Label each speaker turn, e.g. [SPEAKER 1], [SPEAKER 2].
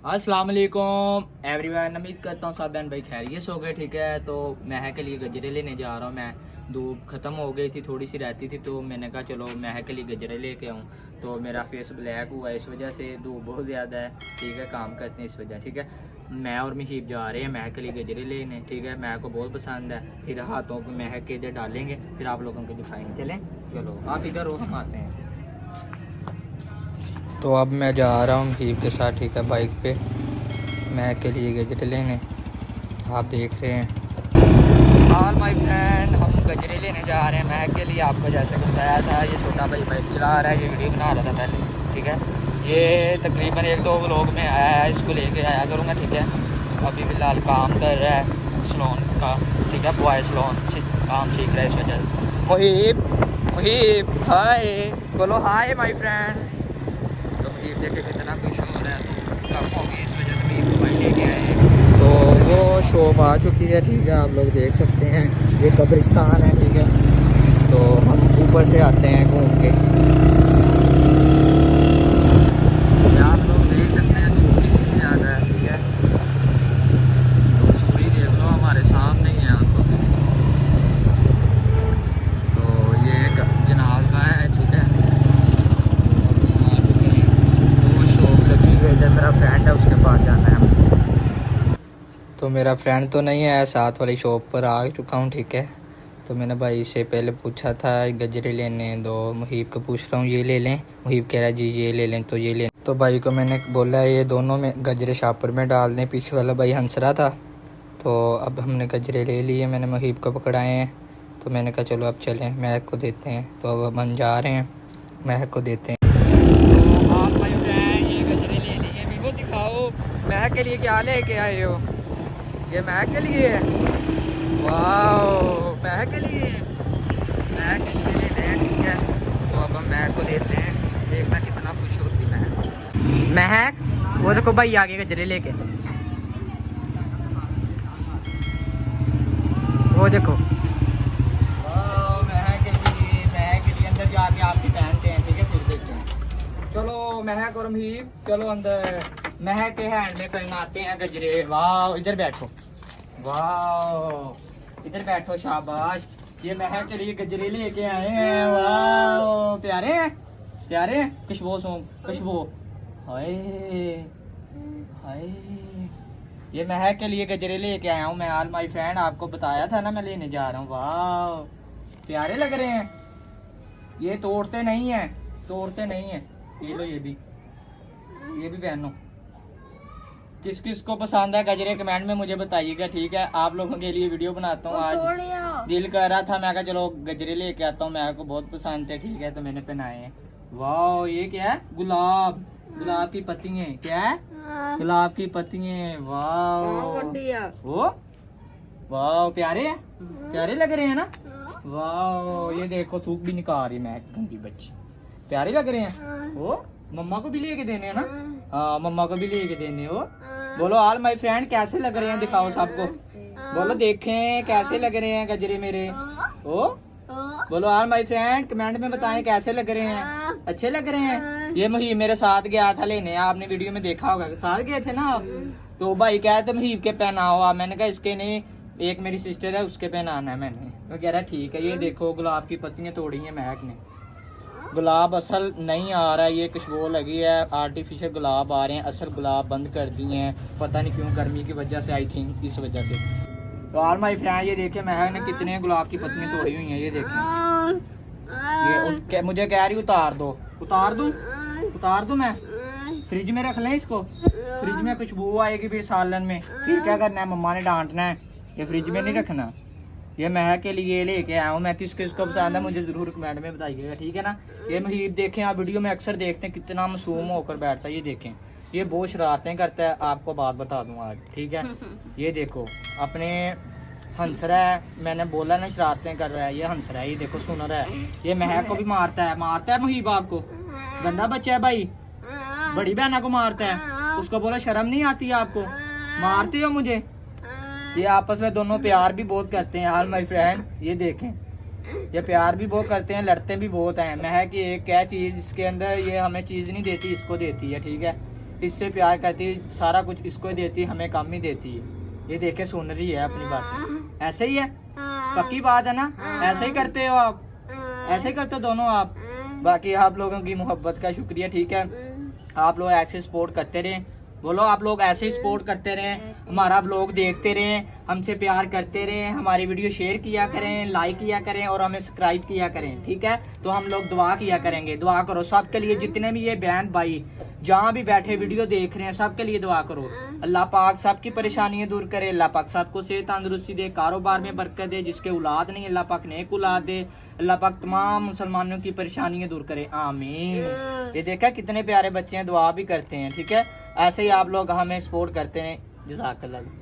[SPEAKER 1] अस्सलाम वालेकुम एवरीवन। उम्मीद करता हूँ सब बहन भाई खैरियत हो गए। ठीक है, तो महक के लिए गजरे लेने जा रहा हूँ। मैं धूप ख़त्म हो गई थी, थोड़ी सी रहती थी, तो मैंने कहा चलो महक के लिए गजरे लेके आऊँ। तो मेरा फेस ब्लैक हुआ है इस वजह से, धूप बहुत ज़्यादा है। ठीक है, काम करते हैं इस वजह। ठीक है, मैं और मुहीब जा रहे हैं महक के लिए गजरे लेने। ठीक है, महक को बहुत पसंद है। फिर हाथों को महक के इधर डालेंगे, फिर आप लोगों को दिखाएंगे। चलें, चलो आप इधर हो, हम आते हैं।
[SPEAKER 2] तो अब मैं जा रहा हूँ मुहीब के साथ। ठीक है, बाइक पे महक के लिए गजरे लेने। आप देख रहे हैं
[SPEAKER 1] ऑल माय फ्रेंड, हम गजरे लेने जा रहे हैं महक के लिए। आपको जैसे बताया था, ये छोटा भाई बाइक चला रहा है, ये वीडियो बना रहा था पहले। ठीक है, ये तकरीबन 1-2 व्लॉग में आया है, इसको लेके आया करूँगा। ठीक है, अभी फ़िलहाल काम कर रहा है सलोन का। ठीक है, बॉय सलोन से काम सीख रहा है इस वजह से। मुहीब, मुहीब हाय बोलो, हाय माय फ्रेंड। तो मुहीब देखे कितना खुश हो रहा है, तो कम होगी इस वजह से मुहीब को भाई लेके आए हैं। तो वो शॉप आ चुकी है। ठीक है, आप लोग देख सकते हैं, ये कब्रिस्तान है। ठीक है, तो हम ऊपर से आते हैं घूम के। आप लोग देख सकते हैं धूप कितनी ज़्यादा है। ठीक है, तो सूर्य देख लो हमारे सामने ही है आपको। तो ये एक जनाजा है। ठीक है, वो शॉप लगी हुई है इधर, मेरा फ्रेंड है, उसके पास जाना है।
[SPEAKER 2] तो मेरा फ्रेंड तो नहीं है, साथ वाली शॉप पर आ चुका हूँ। ठीक है, तो मैंने भाई से पहले पूछा था गजरे लेने दो, मुहीब को पूछ रहा हूँ ये ले लें। मुहीब कह रहा है जी ये ले लें, तो ये लें। तो भाई को मैंने बोला ये दोनों में गजरे शापर में डाल दें। पीछे वाला भाई हंस रहा था। तो अब हमने गजरे ले लिए, मैंने मुहीब को पकड़ाए हैं। तो मैंने कहा चलो अब चलें, महक को देते हैं। तो अब हम जा रहे हैं, महक को देते हैं।
[SPEAKER 1] तो आप भाई फ्रेंड ये गजरे ले लिए, वीवो दिखाओ। महक के लिए क्या लेके आए हो? ये महक के लिए है। वाह, महक के लिए, महक के लिए ले लें। ठीक है, तो अब हम महक को देते हैं, देखना कितना खुश होती महक। महक वो देखो भाई आगे गजरे लेके, वो देखो। वाह, महक के लिए, महक के लिए अंदर जाके आपकी पहनते हैं। ठीक है, फिर देखते हैं। चलो महक और मुहीब चलो अंदर, महक के हैंड में पहनाते हैं गजरे। वाह, इधर बैठो, वाह इधर बैठो, शाबाश। ये महक के लिए गजरे लेके आए हैं। वाह, प्यारे हैं, प्यारे हैं। खुशबू सो खुशबू, हाय हाय। ये महक के लिए गजरे लेके आया हूँ मैं। ऑल माय फ्रेंड, आपको बताया था ना मैं लेने जा रहा हूँ। वाह, प्यारे लग रहे हैं। ये तोड़ते नहीं है, तोड़ते नहीं है। ये लो, ये भी पहनो। किस किस को पसंद है गजरे कमेंट में मुझे बताइएगा। ठीक है, आप लोगों के लिए वीडियो बनाता हूँ आज। दिल कर रहा था, मैं कहा चलो गजरे लेके आता हूँ, मेरे को बहुत पसंद थे। ठीक है, तो मैंने पहनाए हैं। वाह, ये क्या है? गुलाब, गुलाब की पत्तियां। क्या है? गुलाब की पत्तियां। वाह, वो वाह, प्यारे हैं, प्यारे लग रहे हैं ना। वाह, ये देखो थूक भी निकाल रही मैं, गंदी बच्ची। प्यारे लग रहे हैं। वो मम्मा को भी लेके देने हैं ना। हाँ, मम्मा को भी लेके देने हो। बोलो ऑल माय फ्रेंड कैसे लग रहे हैं, दिखाओ सबको। बोलो देखें कैसे लग रहे हैं गजरे मेरे। ओ बोलो ऑल माय फ्रेंड कमेंट में बताएं कैसे लग रहे हैं, अच्छे लग रहे हैं। ये मुहीब मेरे साथ गया था लेने, आपने वीडियो में देखा होगा, साथ गए थे ना आप। तो भाई कह रहे थे मुहीब के पहनाओ आप, मैंने कहा इसके नहीं, एक मेरी सिस्टर है उसके पहनाना है मैंने। तो कह रहा ठीक है। ये देखो गुलाब की पत्तियां तोड़ी हैं महक ने। गुलाब असल नहीं आ रहा है, ये खुशबू लगी है, आर्टिफिशियल गुलाब आ रहे हैं, असल गुलाब बंद कर दिए हैं, पता नहीं क्यों, गर्मी की वजह से, आई थिंक इस वजह से। तो ऑल माय फ्रेंड ये देखें महक ने कितने गुलाब की पत्तियां तोड़ी हुई हैं। ये देखें, ये मुझे कह रही उतार दो, उतार दूं, उतार दूं मैं? फ्रिज में रख लें इसको? फ्रिज में खुशबू आएगी फिर सालन में, फिर क्या करना है, मम्मा ने डांटना है। ये फ्रिज में नहीं रखना। ये महक के लिए लेके आया हूँ मैं। किस किस को पसंद है मुझे जरूर कमेंट में बताइएगा। ठीक है ना। ये मुहीब देखें, आप वीडियो में अक्सर देखते हैं कितना मासूम होकर बैठता है। ये देखें, ये बहुत शरारतें करता है, आपको बात बता दूँ आज। ठीक है, ये देखो अपने हंस रहा है, मैंने बोला ना शरारतें कर रहा है, ये हंस रहा है। ये देखो सुन रहा है, ये महक को भी मारता है, मारता है मुहीब आपको। गंदा बच्चा है भाई, बड़ी बहना को मारता है। उसको बोला शर्म नहीं आती है आपको, मारते हो मुझे। ये आपस में दोनों प्यार भी बहुत करते हैं ऑल माय फ्रेंड। ये देखें, ये प्यार भी बहुत करते हैं, लड़ते भी बहुत हैं। महक एक क्या चीज़ इसके अंदर, ये हमें चीज़ नहीं देती, इसको देती है। ठीक है, इससे प्यार करती, सारा कुछ इसको देती, हमें कम ही देती है। ये देखे सुन रही है अपनी बात। ऐसे ही है, पक्की बात है ना? ऐसे ही करते हो आप, ऐसे ही करते हो दोनों आप। बाकी आप लोगों की मोहब्बत का शुक्रिया, ठीक है। आप लोग ऐसे सपोर्ट करते रहें, बोलो आप लोग ऐसे ही सपोर्ट करते रहें, हमारा व्लॉग देखते रहें, हमसे प्यार करते रहें, हमारी वीडियो शेयर किया करें, लाइक किया करें और हमें सब्सक्राइब किया करें, ठीक है। तो हम लोग दुआ किया करेंगे, दुआ करो सबके लिए, जितने भी ये बहन भाई जहाँ भी बैठे वीडियो देख रहे हैं सबके लिए दुआ करो। अल्लाह पाक सबकी परेशानियां दूर करे, अल्लाह पाक सबको सेहत तंदुरुस्ती दे, कारोबार में बरकत दे, जिसके औलाद नहीं अल्लाह पाक नेक औलाद दे, अल्लाह पाक तमाम मुसलमानों की परेशानियां दूर करे, आमीन। ये देखा कितने प्यारे बच्चे हैं, दुआ भी करते हैं, ठीक है। ऐसे ही आप लोग हमें सपोर्ट करते हैं, जज़ाकल्लाह।